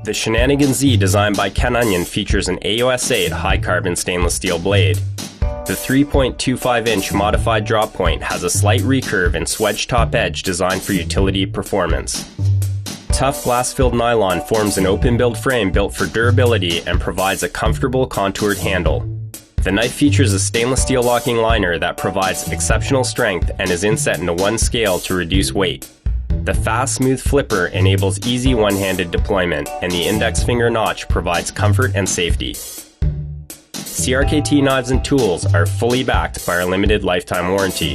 The Shenanigans Z designed by Ken Onion features an AOS-8 high-carbon stainless steel blade. The 3.25-inch modified drop point has a slight recurve and swedge top edge designed for utility performance. Tough glass-filled nylon forms an open-build frame built for durability and provides a comfortable contoured handle. The knife features a stainless steel locking liner that provides exceptional strength and is inset into one scale to reduce weight. The fast, smooth flipper enables easy one-handed deployment, and the index finger notch provides comfort and safety. CRKT knives and tools are fully backed by our limited lifetime warranty.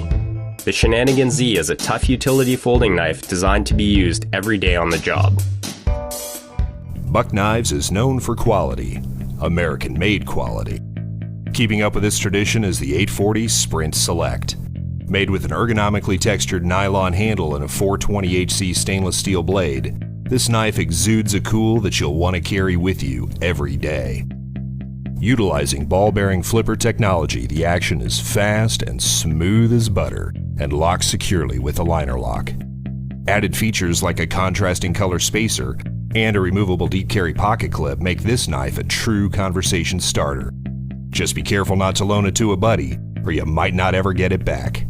The Shenanigans Z is a tough utility folding knife designed to be used every day on the job. Buck Knives is known for quality, American-made quality. Keeping up with this tradition is the 840 Sprint Select. Made with an ergonomically textured nylon handle and a 420HC stainless steel blade, this knife exudes a cool that you'll want to carry with you every day. Utilizing ball-bearing flipper technology, the action is fast and smooth as butter and locks securely with a liner lock. Added features like a contrasting color spacer and a removable deep carry pocket clip make this knife a true conversation starter. Just be careful not to loan it to a buddy, or you might not ever get it back.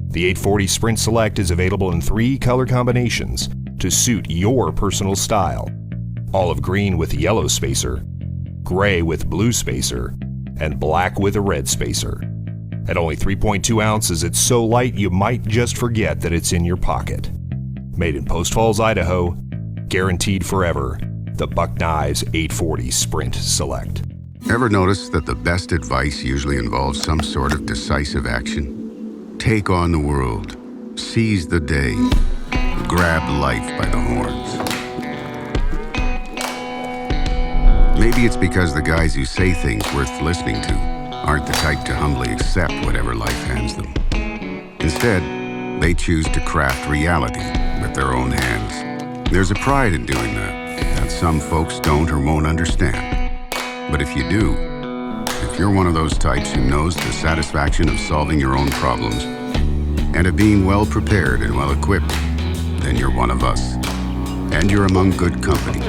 The 840 Sprint Select is available in 3 color combinations to suit your personal style: olive green with a yellow spacer, gray with blue spacer, and black with a red spacer. At only 3.2 ounces, it's so light you might just forget that it's in your pocket. Made in Post Falls, Idaho, guaranteed forever, the Buck Knives 840 Sprint Select. Ever notice that the best advice usually involves some sort of decisive action? Take on the world, seize the day, grab life by the horns. Maybe it's because the guys who say things worth listening to aren't the type to humbly accept whatever life hands them. Instead, they choose to craft reality with their own hands. There's a pride in doing that some folks don't or won't understand. But if you do, if you're one of those types who knows the satisfaction of solving your own problems and of being well prepared and well equipped, then you're one of us. And you're among good company.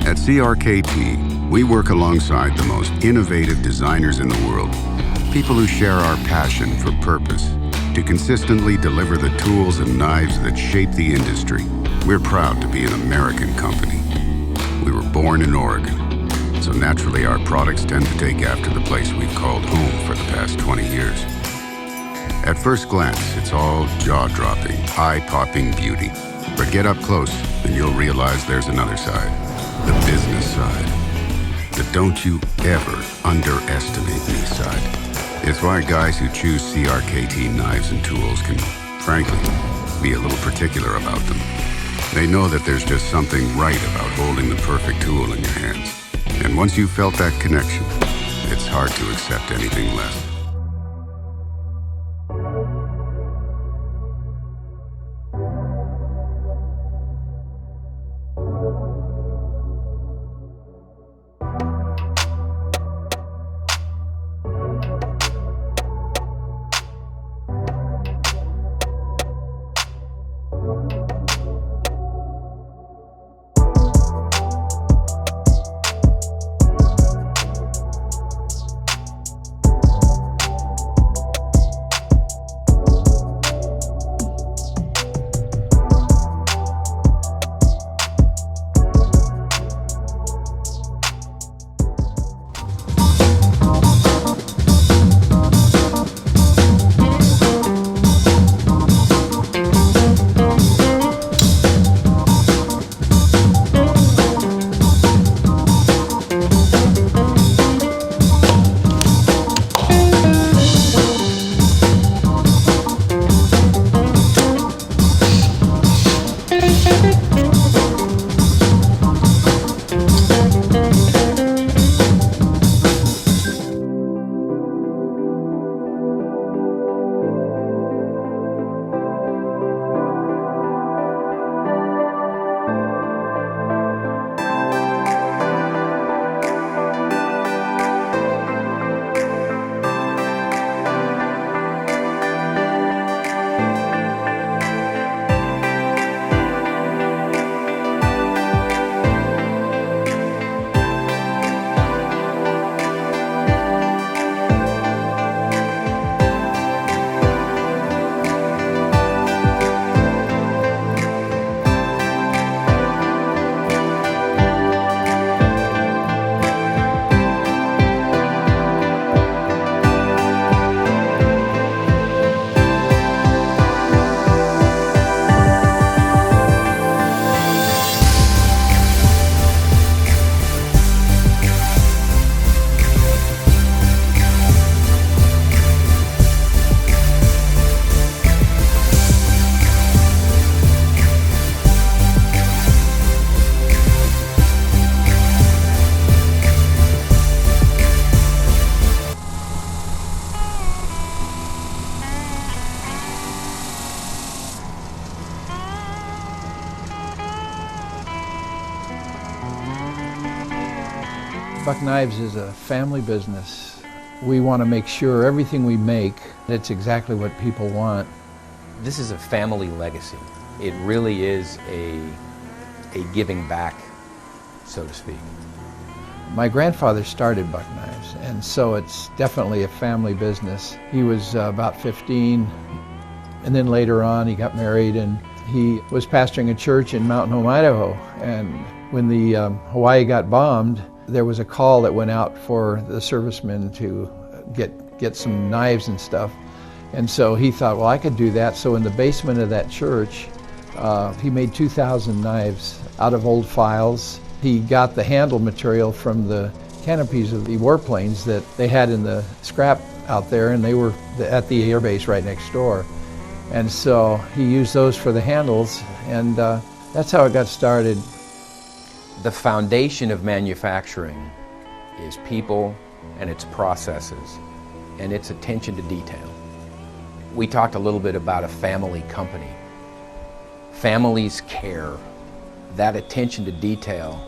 At CRKT, we work alongside the most innovative designers in the world, people who share our passion for purpose, to consistently deliver the tools and knives that shape the industry. We're proud to be an American company. We were born in Oregon, so naturally our products tend to take after the place we've called home for the past 20 years. At first glance, it's all jaw-dropping, eye-popping beauty. But get up close and you'll realize there's another side, the business side. The don't you ever underestimate me side. It's why guys who choose CRKT knives and tools can, frankly, be a little particular about them. They know that there's just something right about holding the perfect tool in your hands. And once you've felt that connection, it's hard to accept anything less. Buck Knives is a family business. We want to make sure everything we make, it's exactly what people want. This is a family legacy. It really is a giving back, so to speak. My grandfather started Buck Knives, and so it's definitely a family business. He was about 15, and then later on he got married, and he was pastoring a church in Mountain Home, Idaho. And when the Hawaii got bombed, there was a call that went out for the servicemen to get some knives and stuff. And so he thought, well, I could do that. So in the basement of that church, he made 2,000 knives out of old files. He got the handle material from the canopies of the warplanes that they had in the scrap out there, and they were at the air base right next door. And so he used those for the handles, and that's how it got started. The foundation of manufacturing is people and its processes and its attention to detail. We talked a little bit about a family company. Families care. That attention to detail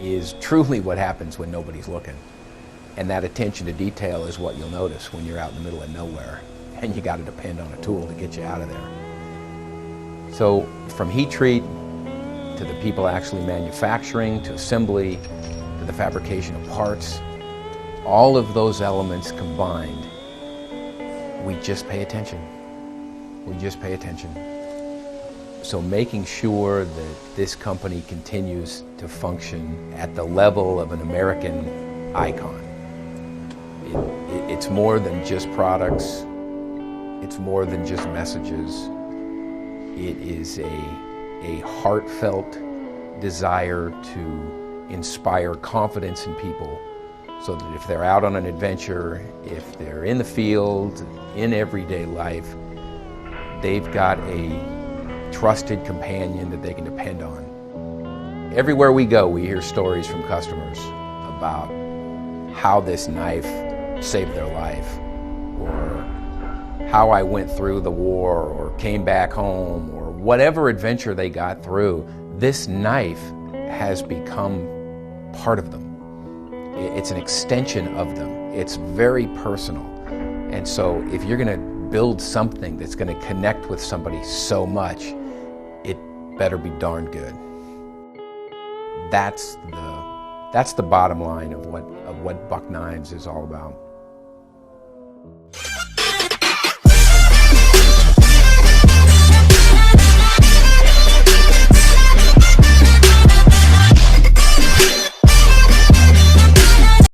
is truly what happens when nobody's looking. And that attention to detail is what you'll notice when you're out in the middle of nowhere and you got to depend on a tool to get you out of there. So from heat treat to the people actually manufacturing, to assembly, to the fabrication of parts, all of those elements combined, we just pay attention. We just pay attention. So making sure that this company continues to function at the level of an American icon. It's more than just products. It's more than just messages. It is a heartfelt desire to inspire confidence in people so that if they're out on an adventure, if they're in the field, in everyday life, they've got a trusted companion that they can depend on. Everywhere we go, we hear stories from customers about how this knife saved their life, or how I went through the war, or came back home, or whatever adventure they got through. This knife has become part of them. It's an extension of them. It's very personal. And so if you're going to build something that's going to connect with somebody so much, it better be darn good. That's the bottom line of what Buck Knives is all about.